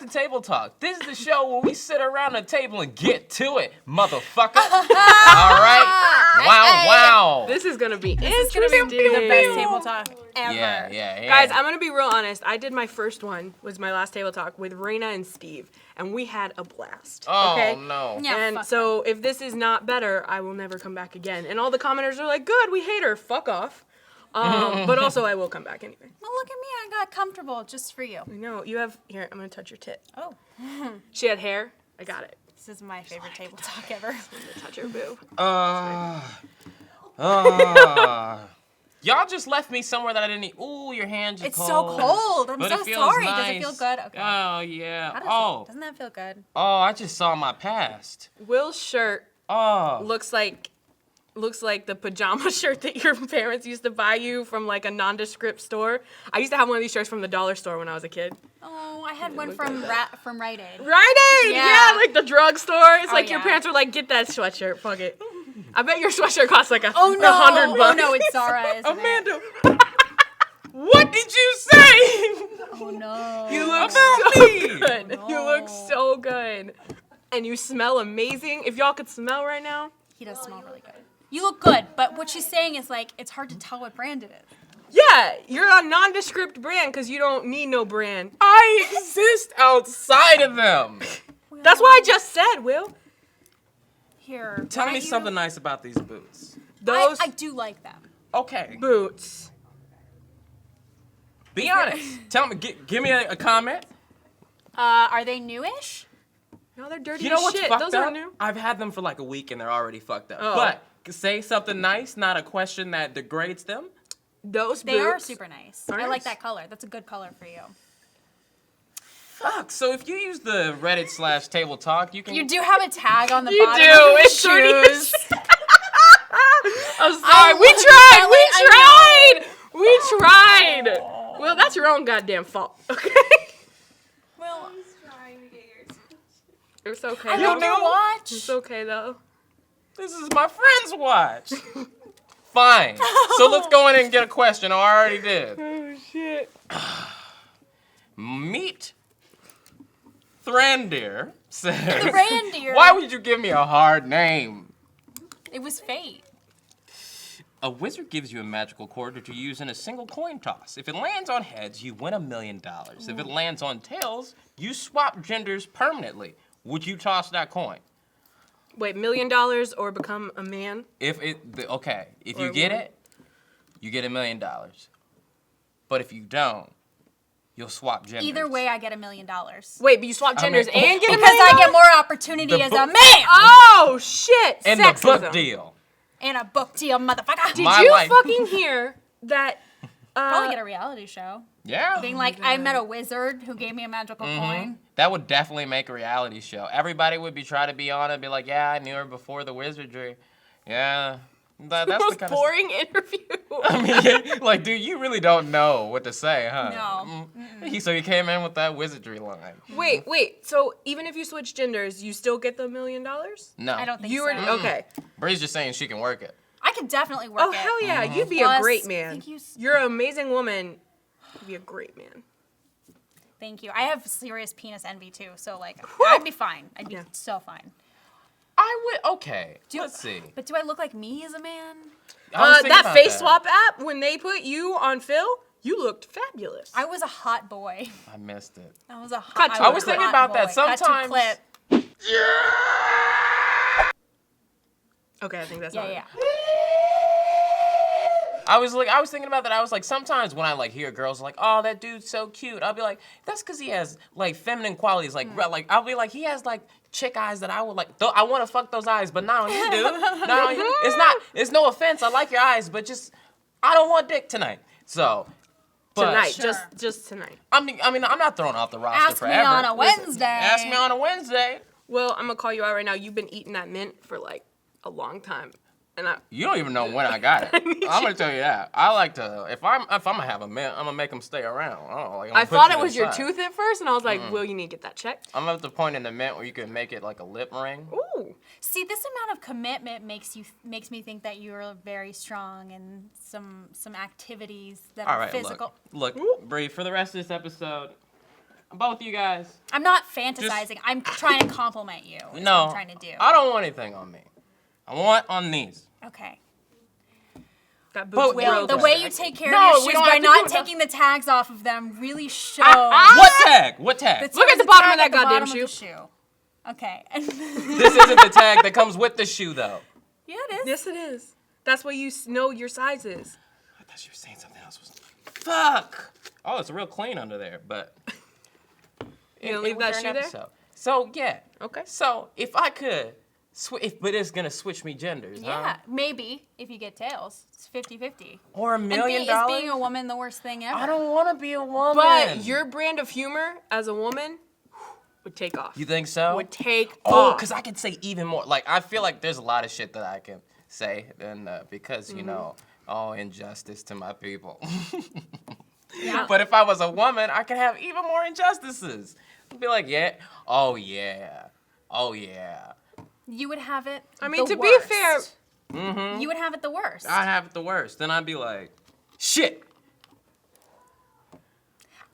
to Table Talk. This is the show where we sit around the table and get to it, motherfucker. All right? Wow. This is going to be interesting. This is going to be the best Table Talk ever. Yeah. Guys, I'm going to be real honest. I did my first one, was my last Table Talk, with Raina and Steve, and we had a blast. Oh, okay? no. Yeah, And fuck so if this is not better, I will never come back again. And all the commenters are like, good, we hate her. Fuck off. But also, I will come back anyway. Well, look at me. I got comfortable just for you. I know. You have... Here, I'm going to touch your tit. Oh. She had hair. I got it. This is my favorite Table Talk ever. I'm going to touch her boob. Y'all just left me somewhere that I didn't eat. Ooh, your hands are It's cold. so cold. I'm But so it feels sorry. nice. Does it feel good? Okay. Oh, yeah. How doesn't that feel good? Oh, I just saw my past. Will's shirt Oh. looks like the pajama shirt that your parents used to buy you from like a nondescript store. I used to have one of these shirts from the dollar store when I was a kid. Oh, I had one look from like from Rite Aid. Rite Aid! Yeah. Yeah, like the drugstore. It's Oh, like your yeah. parents were like, get that sweatshirt, fuck it. I bet your sweatshirt costs like $100. Oh no, it's Zara, isn't Amanda, what did you say? it? Oh no. You look About so me. good. You look No. so good. And you smell amazing. If y'all could smell right now. He does smell really good. You look good, but what she's saying is like it's hard to tell what brand it is. Yeah, you're a nondescript brand because you don't need no brand. I exist outside of them. That's what I just said, Will. Here. Tell why me don't you- something nice about these boots. Those I do like them. Okay. boots. Be honest. Tell me, give me a comment. Are they newish? No, they're dirty You know as what's shit. fucked Those up? aren't new. I've had them for like a week and they're already fucked up. Oh. But say something nice, not a question that degrades them. Those They are boots. super nice. Are I like nice. that color. That's a good color for you. Fuck. So if you use the Reddit / Table Talk, you can. You do have a tag on the You bottom do. of your It's dirty as shoes. I'm sorry. We tried. Well, that's your own goddamn fault. Okay. Well, It's okay. I though. like your watch. It's okay though. This is my friend's watch. Fine. So let's go in and get a question. I already did. Oh shit. Meet Thrandir says, Thrandir. why would you give me a hard name? It was fate. A wizard gives you a magical quarter to use in a single coin toss. If it lands on heads, you win $1 million. If it lands on tails, you swap genders permanently. Would you toss that coin? Wait, $1 million or become a man? If you Or get woman. it, you get $1 million. But if you don't, you'll swap genders. Either way, I get $1 million. Wait, but you swap genders mean- and get Because $1 million? I get more opportunity The as book- a man. Oh shit! and Sexism. the book deal. And a book deal, motherfucker. Did My you life. fucking hear that? Probably get a reality show. Yeah. Being like, I met a wizard who gave me a magical coin. That would definitely make a reality show. Everybody would be trying to be on it and be like, yeah, I knew her before the wizardry. Yeah. That's The the most kind boring interview. I mean, yeah, like, dude, you really don't know what to say, huh? No. So he came in with that wizardry line. Wait. So even if you switch genders, you still get the $1 million? No. I don't think You so. were okay. Bree's just saying she can work it. I could definitely work Oh it. hell yeah! You'd be a Plus, great man. thank you You're an amazing woman. You'd be a great man. Thank you. I have serious penis envy too, so like, I'd be fine. I'd be Yeah. so fine. I would, okay, Do- let's see. But do I look like me as a man? I was thinking That about face that. swap app, when they put you on Phil, you looked fabulous. I was a hot boy. I missed it. I was a hot. Cut to I was clip. thinking about that. Cut to Sometimes- clip. Okay, I think that's Yeah, not it. yeah. I was thinking about that. I was like, sometimes when I like hear girls like, oh, that dude's so cute, I'll be like, that's because he has like feminine qualities. Like, like I'll be like, he has like chick eyes that I would like. I want to fuck those eyes, but not on you, dude. Not on you. It's no offense. I like your eyes, but just I don't want dick tonight. So. But Tonight, Sure. just tonight. I mean, I'm not throwing off the roster Ask me forever. on a Wednesday. Ask me on a Wednesday. Well, I'm gonna call you out right now. You've been eating that mint for like a long time, and You don't even know when I got it. I'm gonna tell you that. I like to if I'm gonna have a mint, I'm gonna make them stay around. I thought it was your tooth at first, and I was like, "Will you need to get that checked?" I'm at the point in the mint where you can make it like a lip ring. Ooh, See, this amount of commitment makes me think that you're very strong and some activities that All are right, physical. look, Bree. For the rest of this episode, Both you guys. I'm not fantasizing. I'm trying to compliment you. Is No. what I'm trying to do. I don't want anything on me. I want on these. Okay. Got But boobs real The good. way you take care No, of we your shoes don't by have to do not it. taking the tags off of them really shows. What tag? What tag? Look at the There's a bottom of tag that at the goddamn bottom of shoe. the shoe. Okay. This isn't the tag that comes with the shoe, though. Yeah, it is. Yes, it is. That's why you know your sizes. I thought you were saying something else. Fuck. Oh, it's real clean under there, but. You gonna leave that shoe there? So yeah. Okay. So if I could, but it's gonna switch me genders, Yeah, huh? maybe if you get tails. It's 50-50. Or $1 million. Is being a woman the worst thing ever? I don't want to be a woman. But your brand of humor as a woman would take off. You think so? Would take Oh, off. because I could say even more. Like I feel like there's a lot of shit that I can say, and because you know, injustice to my people. Yeah. But if I was a woman, I could have even more injustices. I'd be like, yeah, oh yeah, oh yeah. You would have it. I mean, the to worst. be fair, you would have it the worst. I'd have it the worst. Then I'd be like, shit.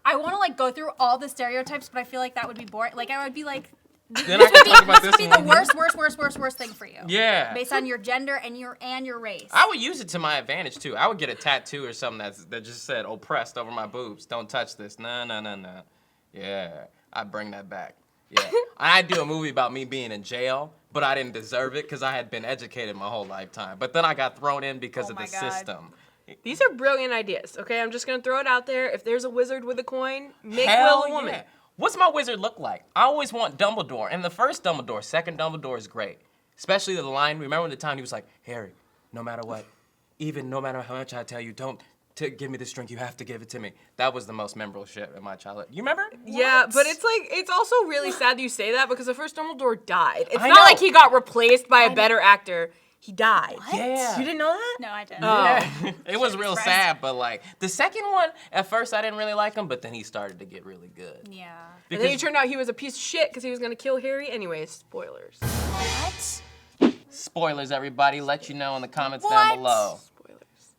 I want to like go through all the stereotypes, but I feel like that would be boring. Like I would be like, Then I can talk about this this would be the one. worst thing for you. Yeah. Based on your gender and your race. I would use it to my advantage too. I would get a tattoo or something that just said oppressed over my boobs. Don't touch this. No. Yeah. I'd bring that back. Yeah. I'd do a movie about me being in jail, but I didn't deserve it because I had been educated my whole lifetime. But then I got thrown in because of my the God. system. these are brilliant ideas. Okay, I'm just gonna throw it out there. If there's a wizard with a coin, make Hell Will a woman. yeah. What's my wizard look like? I always want Dumbledore. And the first Dumbledore, second Dumbledore is great. Especially the line, remember the time he was like, Harry, no matter what, even no matter how much I tell you, don't give me this drink, you have to give it to me. That was the most memorable shit in my childhood. You remember? Yeah, but it's like, it's also really sad that you say that because the first Dumbledore died. It's I not know. like he got replaced by a better actor. He died. Yeah. You didn't know that? No, I didn't. Oh. It was real surprised. sad, but like the second one, at first I didn't really like him, but then he started to get really good. Yeah. And then it turned out he was a piece of shit because he was gonna kill Harry. Anyways, spoilers. What? Spoilers, everybody. Let you know in the comments What? down below. Spoilers.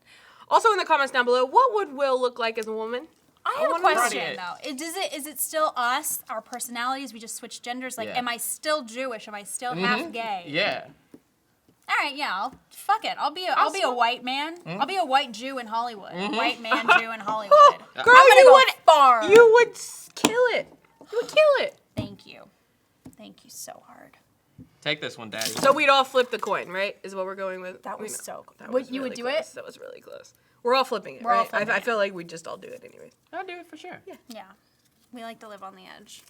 Also in the comments down below, what would Will look like as a woman? I have a wonder- question though. Is it still us, our personalities? We just switch genders. Like, Yeah. am I still Jewish? Am I still half gay? Yeah. All right, yeah. Fuck it. I'll be a white man. I'll be a white Jew in Hollywood. A white man Jew in Hollywood. Girl, I'm gonna you go would far. You would kill it. You would kill it. Thank you. Thank you so hard. Take this one, Daddy. So we'd all flip the coin, right? Is what we're going with. That We was know. so cool. That Would- was you would really do it? close. That was really close. We're all flipping it, We're all right? flipping I it. feel like we just all do it anyway. I'll do it for sure. Yeah. We like to live on the edge.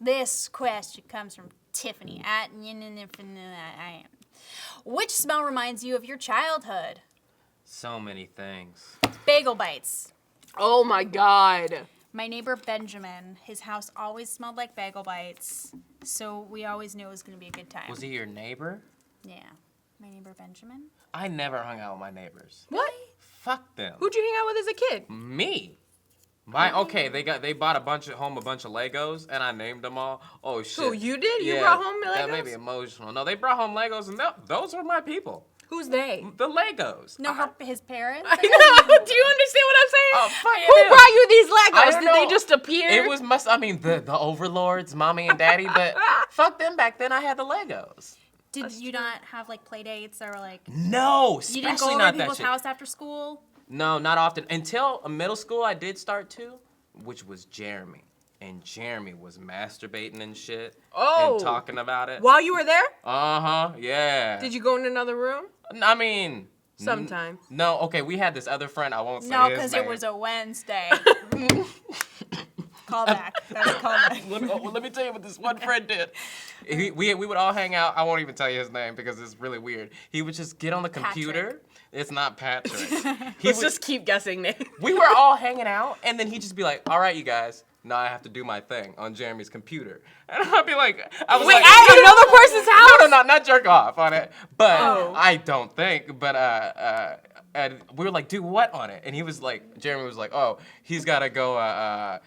This question comes from Tiffany at I am. Which smell reminds you of your childhood? So many things. Bagel bites. Oh my god. My neighbor Benjamin, his house always smelled like bagel bites, so we always knew it was going to be a good time. Was he your neighbor? Yeah. My neighbor Benjamin? I never hung out with my neighbors. What? Fuck them. Who'd you hang out with as a kid? Me. They bought a bunch of Legos and I named them all. Oh shit. Who, you did? You Yeah, brought home That Legos? made me emotional. No, they brought home Legos and those were my people. Who's they? The Legos. No, his parents? I know. Do you understand what I'm saying? Oh, fuck Who yeah. brought you these I Legos? don't Did they know. just appear? It was the overlords, mommy and daddy, but fuck them back then. I had the Legos. Did you not have like play dates or like No, you didn't go especially over not to that people's shit. house after school? No, not often. Until middle school, I did start to, which was Jeremy. And Jeremy was masturbating and shit. Oh. And talking about it. While you were there? Uh-huh, yeah. Did you go in another room? I mean... Sometimes. No, okay, we had this other friend, I won't say No, his because name. it was a Wednesday. Call back. That was a callback. Let me tell you what this one friend did. We would all hang out. I won't even tell you his name because it's really weird. He would just get on the computer. Patrick. It's not Patrick. Let's just keep guessing names. We were all hanging out, and then he'd just be like, all right, you guys, now I have to do my thing on Jeremy's computer. And I'd be like, I was Wait, like, at another person's house? No, not jerk off on it. But Oh. I don't think. But and we were like, do what on it? And he was like, Jeremy was like, oh, he's got to go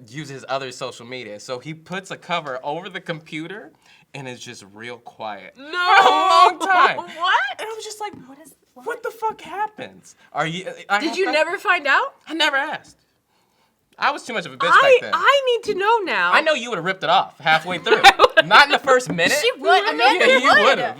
use his other social media. So he puts a cover over the computer, and it's just real quiet. No. For a long time. What? And I was just like, what the fuck happens? Are you? Did you never find out? I never asked. I was too much of a bitch back then. I need to know now. I know you would have ripped it off halfway through. Not in the first minute. She would. Amanda Yeah, you would. would have.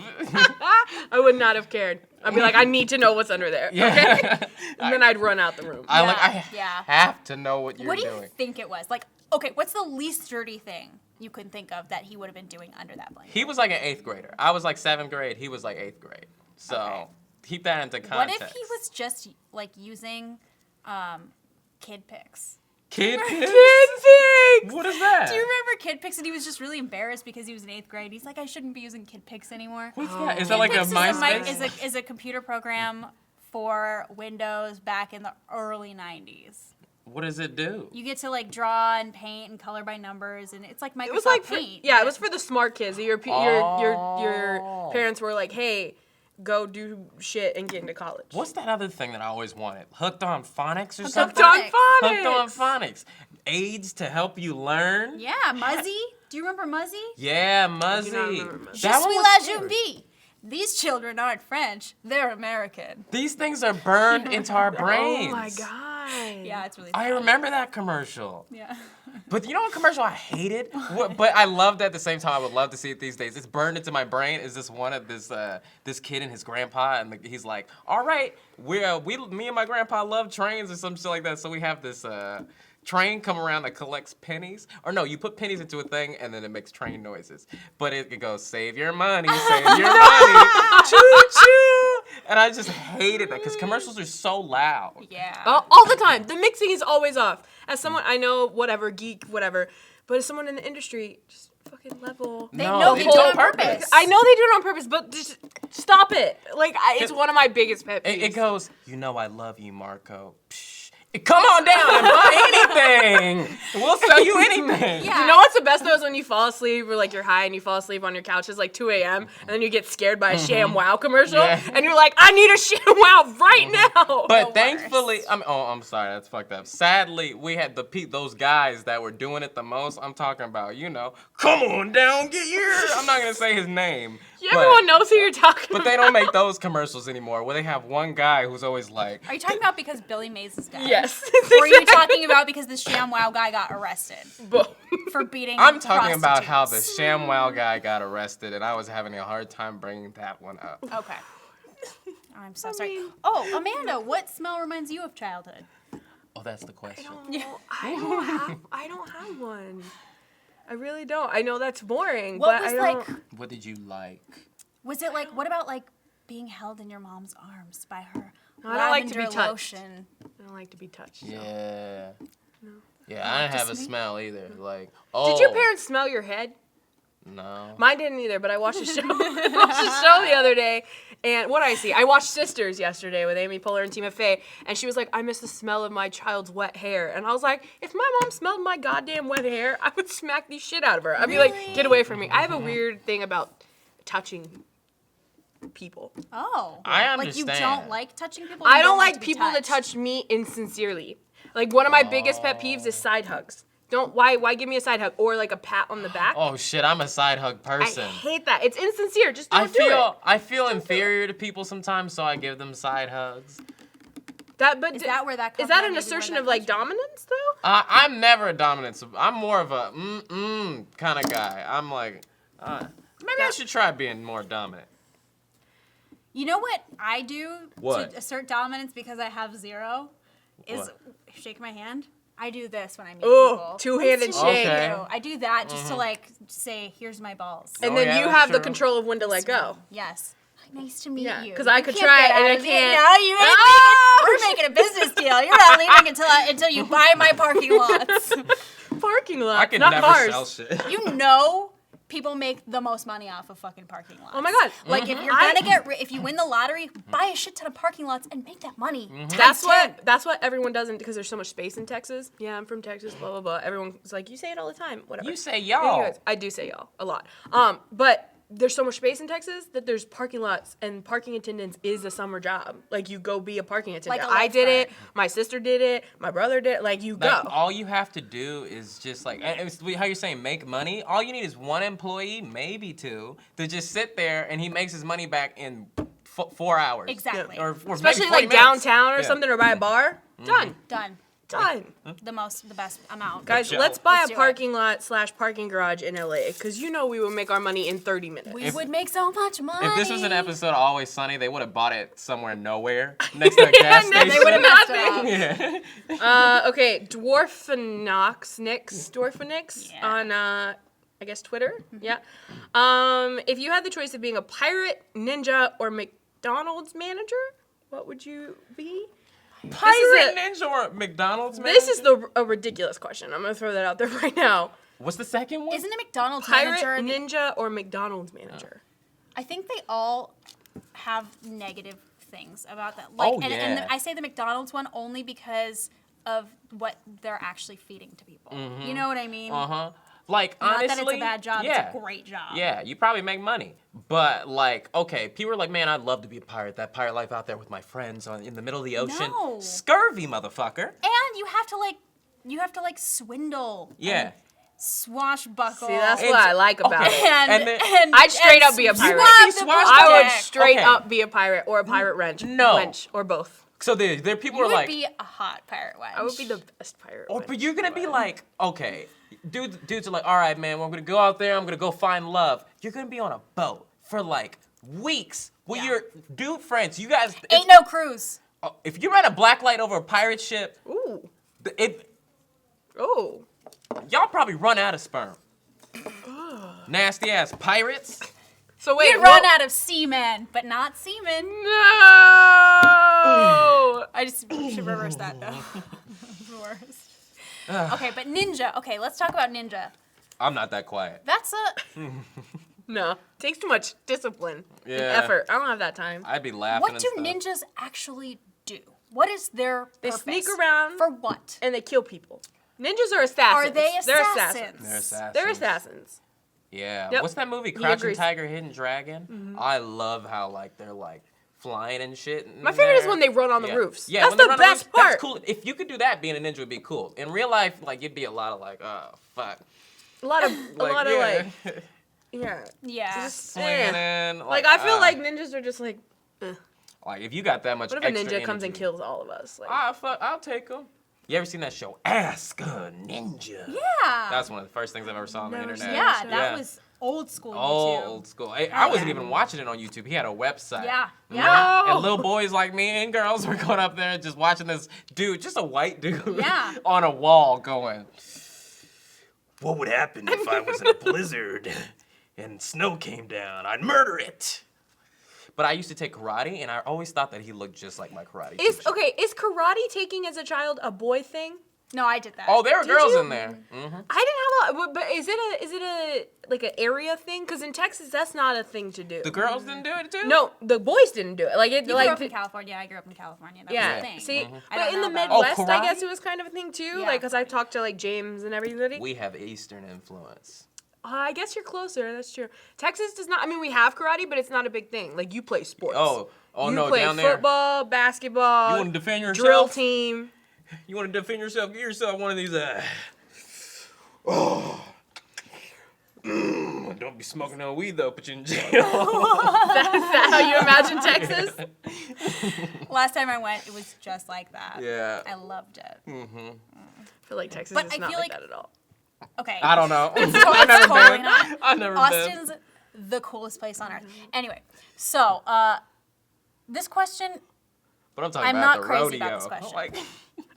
I would not have cared. I'd be like, I need to know what's under there. Yeah. Okay? And then I'd run out the room. I Yeah. have to know what you're What do doing. you think it was? Like, okay, what's the least dirty thing you could think of that he would have been doing under that blanket? He was like an 8th grader. I was like 7th grade. He was like 8th grade. So Okay. keep that into What context. if he was just like using kid pics? Kid Kid pics? pics! What is that? Do you remember kid pics? And he was just really embarrassed because he was in 8th grade. He's like, I shouldn't be using kid pics anymore. What's that? Is Kid that like a Pics MySpace? is a computer program for Windows back in the early 90s. What does it do? You get to like draw and paint and color by numbers, and it's like Microsoft It was like, Paint. it was for the smart kids. Your Oh. parents were like, hey, go do shit and get into college. What's that other thing that I always wanted? Hooked on phonics or Hooked something? on Phonics. Hooked on phonics. Aids to help you learn? Yeah, Muzzy. Do you remember Muzzy? Yeah, Muzzy. do not remember Muzzy. Je That one suis was la scary. Jumbi. These children aren't French, they're American. These things are burned into our brains. Oh my god. Yeah, it's really I sad. remember that commercial. Yeah. But you know what commercial I hated? But I loved it at the same time. I would love to see it these days. It's burned into my brain. Is this one of this kid and his grandpa, and he's like, all right, me and my grandpa love trains or some shit like that. So we have this train come around that collects pennies. Or no, you put pennies into a thing and then it makes train noises. But it goes, save your money, save your money, choo choo. And I just hated that because commercials are so loud. Yeah. All the time. The mixing is always off. As someone, I know, whatever, geek, whatever, but as someone in the industry, just fucking level. They No, know they they do do it it on on purpose. purpose. I know they do it on purpose, but just stop it. Like, it's one of my biggest pet peeves. It goes, you know I love you, Marco. Psh, come on down and buy anything. We'll sell you anything. Yeah. You know what's the best though is when you fall asleep or like you're high and you fall asleep on your couch. It's like 2 a.m. and then you get scared by a Sham Wow commercial Yeah. and you're like, I need a Sham Wow right now. But The thankfully, worst. I'm sorry, that's fucked up. Sadly, we had those guys that were doing it the most. I'm talking about, come on down, get your. I'm not gonna say his name. but- Everyone knows who you're talking But about. they don't make those commercials anymore, where they have one guy who's always like, Are you talking about because Billy Mays is dead? Yes. Or are you talking about because the ShamWow guy got arrested Both. for beating I'm talking about how the prostitutes? ShamWow guy got arrested, and I was having a hard time bringing that one up. Okay. I'm so sorry. Oh, Amanda, what smell reminds you of childhood? Oh, that's the question. I don't have one. I really don't. I know that's boring, What but was I like? don't. What did you like? Was it like? What about like being held in your mom's arms by her I don't like to be lavender touched. lotion? I don't like to be touched. so. Yeah. Yeah, I didn't have a just me? smell either. Like, Did your parents smell your head? No. Mine didn't either, but I watched a show. I watched a show the other day, and what did I see? I watched Sisters yesterday with Amy Poehler and Tina Fey, and she was like, "I miss the smell of my child's wet hair," and I was like, "If my mom smelled my goddamn wet hair, I would smack the shit out of her. I'd be like, get away from me." I have a weird thing about touching people. Oh, I Like you understand. don't like touching people. I You don't like to be people to touched? touch me insincerely. Like one of my biggest pet peeves is side hugs. Why give me a side hug or like a pat on the back? Oh shit, I'm a side hug I person. hate that. It's insincere. Just don't do it. I feel inferior to people sometimes, so I give them side hugs. Is that where that comes Is that from? an Maybe where assertion that of like comes from? dominance though? I'm never a dominant. I'm more of a kind of guy. I'm like, maybe I should try being more dominant. You know what I do What? to assert dominance because I have zero? Is What? shake my hand. I do this when I meet Ooh, people. two-handed That's too shake. easy to Okay. do. I do that just to like say, "Here's my balls." And Oh, then yeah, you that's have the true. control of when to let go. Yes. Nice to meet Yeah, you. 'cause I You could can't try get it and out I of it. can't. No, you ain't Ah! leaving. We're making a business deal. You're not leaving until you buy my parking lots. Parking lots, I can not never cars. sell shit. You know, people make the most money off of fucking parking lots. Oh my God. Like if you're gonna if you win the lottery, buy a shit ton of parking lots and make that money. That's what everyone doesn't because there's so much space in Texas. Yeah, I'm from Texas. Blah blah blah. Everyone's like, you say it all the time. Whatever. You say y'all. Anyways, I do say y'all a lot. But there's so much space in Texas that there's parking lots and parking attendance is a summer job. Like you go be a parking attendant. Like a I did it. lifeguard. My sister did it. My brother did it. Like you Like, go. all you have to do is just like, and it's how you're saying make money. All you need is one employee, maybe two, to just sit there and he makes his money back in 4 hours. Exactly. Or Especially maybe 40 like minutes. downtown or Yeah. something or by a bar. Done. Done. Done. the best amount. Guys, Joe. let's buy Let's a do parking lot / parking garage in LA, because you know we would make our money in 30 minutes. We would make so much money. If this was an episode of Always Sunny, they would have bought it somewhere nowhere next to a gas next station. They would have messed it Nothing. up. Yeah. Okay, Dwarfenix Yeah. on, I guess, Twitter. Yeah. If you had the choice of being a pirate, ninja, or McDonald's manager, what would you be? Pirate Ninja or McDonald's man? This is a ridiculous question. I'm going to throw that out there right now. What's the second one? Isn't it McDonald's Pirate, manager? ninja, or McDonald's manager? I think they all have negative things about that. Like, Oh, and yeah. I say the McDonald's one only because of what they're actually feeding to people. You know what I mean? Uh-huh. Like, Not honestly, that it's a bad job, yeah. it's a great job. Yeah, you probably make money. But, like, okay, people are like, man, I'd love to be a pirate. That pirate life out there with my friends in the middle of the ocean. No. Scurvy, motherfucker. And you have to swindle. Yeah. Swashbuckle. See, that's It's- what I like about okay. it. And, then- I'd straight up be a pirate. swab the Swashbuckle. I would dick. straight Okay. up be a pirate or a pirate No. wench, or both. So there people You are would like, be a hot pirate wench. I would be the best pirate. oh, wench. but you're gonna be like, okay, dudes are like, all right, man, well, I'm gonna go out there, I'm gonna go find love. You're gonna be on a boat for like weeks with Yeah. your dude friends. You guys, Ain't no cruise. if you run a black light over a pirate ship, Ooh. Oh. y'all probably run out of sperm. Nasty ass pirates. So wait, We'd run out of seamen, but not seamen. No. I just should reverse that though. The worst. Okay, but ninja. Okay, let's talk about ninja. I'm not that quiet. That's a No. Takes too much discipline and Yeah. effort. I don't have that time. I'd be laughing. what and do stuff. ninjas actually do? What is their They purpose? sneak around For what? and they kill people. Ninjas are assassins. Are they They're assassins? They're assassins. They're assassins. Yeah. Yep. What's that movie? He Crouching agrees. Tiger, Hidden Dragon. I love how like they're like flying and shit. My favorite is there. when they run on the Yeah. roofs. Yeah, That's when they the run on best roofs, that's part. cool. If you could do that, being a ninja would be cool. In real life, like you'd be a lot of like, oh fuck. A lot of like, yeah. Yeah. Just, swinging eh. in. Like I feel like ninjas are just like, like if you got that much. what if a extra ninja comes and energy, kills all of us? Like, I'll take them. You ever seen that show, Ask a Ninja? Yeah. That's one of the first things I've ever saw on the Never internet. seen yeah, that was old school YouTube. Old school. I wasn't yeah. even watching it on YouTube. He had a website. Yeah. Mhm. Yeah. And little boys like me and girls were going up there just watching this dude, just a white dude, Yeah. on a wall going, what would happen if I was in a blizzard and snow came down? I'd murder it. But I used to take karate, and I always thought that he looked just like my karate teacher. is karate taking as a child a boy thing? No, I did that. Oh, there were girls you? in there. Mm-hmm. I didn't have a, but is it a like an area thing? Because in Texas, that's not a thing to do. The girls didn't do it too? No, the boys didn't do it. Like it, You like grew up in California. I grew up in California. That yeah. was a thing. See, I but don't in the know about- Midwest, I karate? guess it was kind of a thing too. Yeah. Like, cause I've talked to like James and everybody. We have Eastern influence. I guess you're closer. That's true. Texas does not. I mean, we have karate, but it's not a big thing. Like you play sports. Oh you no, play down there. football, basketball. You want to defend yourself? drill team. You want to defend yourself? Get yourself one of these. Don't be smoking no weed though. Put you in jail. Is that how you imagine Texas? Last time I went, it was just like that. Yeah. I loved it. I feel like Texas But is I not feel like like- that at all. Okay. I don't know. It's I've never totally been. not. I've never been. Austin's the coolest place on earth. Anyway, so this question, But I'm talking I'm about not the crazy rodeo. about this question. Like,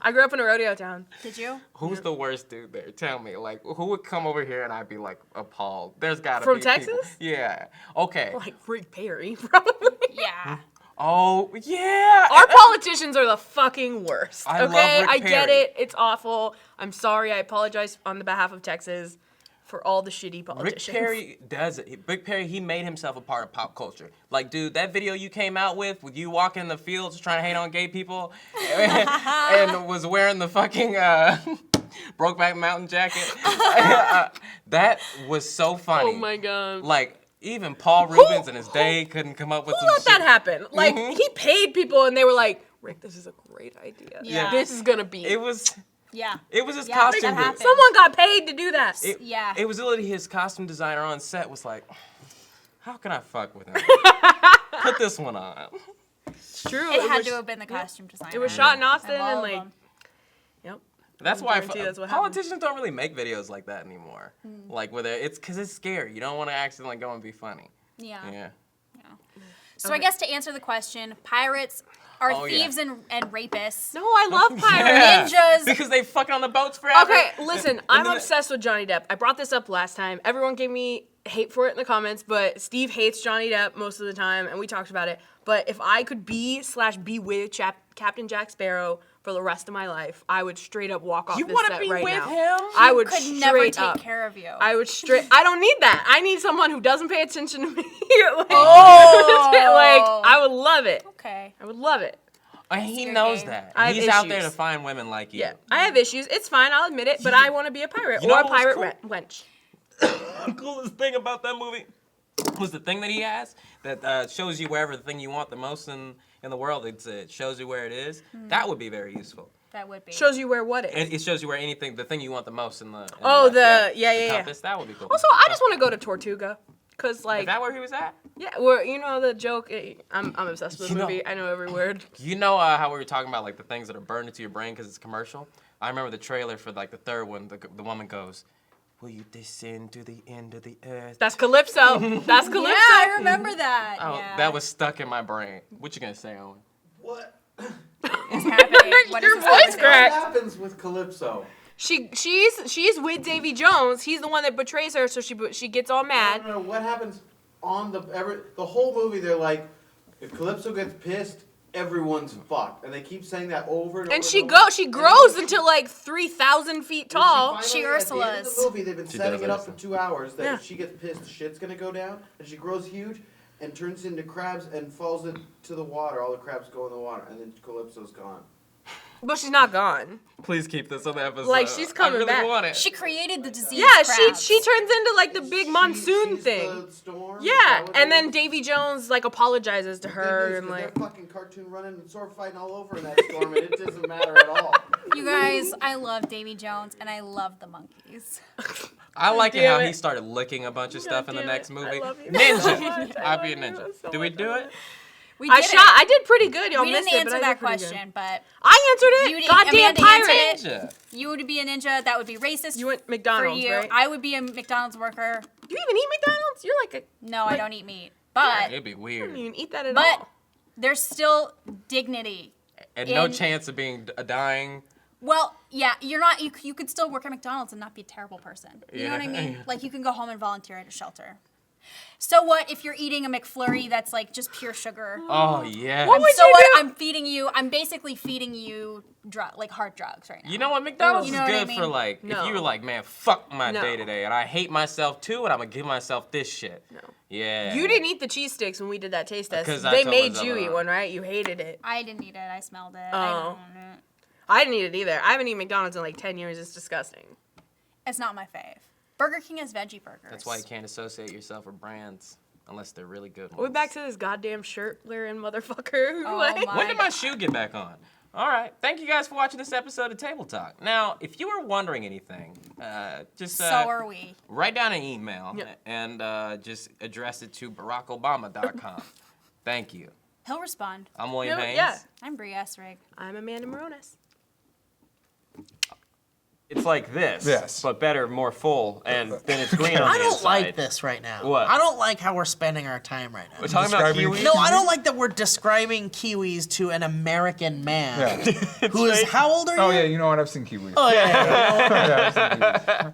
I grew up in a rodeo town. did you? who's the worst dude there? Tell me. Like, who would come over here and I'd be like appalled? There's gotta From be Texas? people. Yeah. Okay. Like Rick Perry, probably. Yeah. Oh yeah. Our politicians are the fucking worst. I love Okay, Rick I get Perry. it. It's awful. I'm sorry. I apologize on the behalf of Texas for all the shitty Rick politicians. Perry does it. Rick Perry, he made himself a part of pop culture. Like, dude, that video you came out with you walking in the fields trying to hate on gay people and was wearing the fucking Brokeback Mountain jacket. That was so funny. Oh my god. Like, even Paul Rubens in his day couldn't come up with Who some let shit. that happen? Like he paid people and they were like, Rick, this is a great idea. Yeah. This is gonna be. It was Yeah. his Yeah, costume. that dude. happened. Someone got paid to do that. Yeah. It was literally his costume designer on set was like, how can I fuck with him? Put this one on. It's true. It had was, to have been the costume designer. It was shot in Austin Of all and of like, them. yep. That's why guarantee that's what happened. politicians don't really make videos like that anymore. Like whether it's because it's scary. You don't want to accidentally go and be funny. Yeah. Yeah. So I guess to answer the question, pirates are Oh, yeah. thieves and rapists. No, I love pirates. Ninjas. Because they fucking on the boats forever. Okay, listen, I'm then- obsessed with Johnny Depp. I brought this up last time. Everyone gave me hate for it in the comments, but Steve hates Johnny Depp most of the time, and we talked about it. But if I could be with Captain Jack Sparrow for the rest of my life, I would straight up walk off You this want to set be right with now. him? I would could straight never take up. care of you. I would I don't need that. I need someone who doesn't pay attention to me. like, Oh. like, I would love it. Okay. I would love it. He your knows game. that. I have He's out there issues. to find women like you. Yeah, I have issues. It's fine. I'll admit it. But I want to be a pirate You know or a what was pirate cool? wench. The coolest thing about that movie was the thing that he has that shows you wherever the thing you want the most in the world. It shows you where it is. That would be very useful. That would be. Shows you where what is. It shows you where the thing you want the most in the. Oh, the yeah. compass. That would be cool. Also, I just want to go to Tortuga. Cause Is like, that where he was at? yeah, where you know the joke. I'm obsessed with the You know- movie. I know every word. You know how we were talking about like the things that are burned into your brain because it's commercial? I remember the trailer for like the third one. The woman goes, "Will you descend to the end of the earth?" That's Calypso. That's Calypso. Yeah, I remember that. Oh, yeah. that was stuck in my brain. What you gonna say, Owen? What? What's happening? What Your is this voice conversation? cracked. What happens with Calypso? She's with Davy Jones. He's the one that betrays her, so she gets all I mad. don't know what happens on the whole movie. They're like, if Calypso gets pissed, everyone's fucked, and they keep saying that over and And over. she and over. she grows until like 3,000 feet And tall. She finally, at the end of Ursula's. the movie, they've been She setting does it up for Ursula. 2 hours that Yeah. if she gets pissed, the shit's gonna go down, and she grows huge and turns into crabs and falls into the water. All the crabs go in the water, and then Calypso's gone. But she's not gone. Please keep this on the episode. Like, she's coming I really back. want it. She created the disease. Yeah, crabs. she turns into like the big monsoon she's thing. The storm? Is Yeah, that what and it then is? Davy Jones like apologizes to The her thing is, and 'cause like. they're fucking cartoon running and sword fighting all over in that storm, and it doesn't matter at all. You guys, I love Davy Jones and I love the monkeys. I like it damn how it. he started licking a bunch of stuff in the damn next it. movie. I love you so Ninja. much. I I'd love be a you ninja. so Did we much. do it? We I did shot. I did pretty good. Y'all We missed didn't it, but answer I that did pretty good. question, but I answered You it. did- Goddamn Amanda pirate. answered Ninja. you would be a ninja. That would be racist. You went for McDonald's, you. right? I would be a McDonald's worker. Do you even eat McDonald's? You're like a. No, I don't eat meat. But It'd be I weird. don't even eat that at but all. there's still dignity. And no in- chance of being dying. Well, yeah, you're not. You could still work at McDonald's and not be a terrible person. You know what I Yeah. mean? Like you can go home and volunteer at a shelter. So what if you're eating a McFlurry that's like just pure sugar? Oh, yeah. What would So you what? do? I'm feeding you. I'm basically feeding you like hard drugs right now. You know what? McDonald's You is know what I good for mean? like, No. if you were like, man, fuck my No. day today, and I hate myself too, and I'm gonna give myself this shit. No. Yeah. You didn't eat the cheese sticks when we did that taste test. 'Cause I They told made myself you I eat don't. one, right? You hated it. I didn't eat it. I smelled it. Oh. I don't know. I didn't eat it either. I haven't eaten McDonald's in like 10 years. It's disgusting. It's not my fave. Burger King has veggie burgers. That's why you can't associate yourself with brands unless they're really good ones. We're back to this goddamn shirt-wearing motherfucker. Oh Like- my- When did my shoe get back on? All right. Thank you guys for watching this episode of Table Talk. Now, if you were wondering anything, just So are we. write down an email Yeah. and just address it to barackobama.com. Thank you. He'll respond. I'm William No, Haynes. yeah. I'm Bree Essrig. I'm Amanda Moronis. It's like this, Yes. but better, more full, and then it's green on I the don't inside. like this right now. What? I don't like how we're spending our time right now. We're talking about No, Kiwis? I don't like that we're describing Kiwis to an American man Yeah. who is, how old are you? Oh yeah, you know what? I've seen Kiwis. Oh, yeah. Yeah, I've seen Kiwis.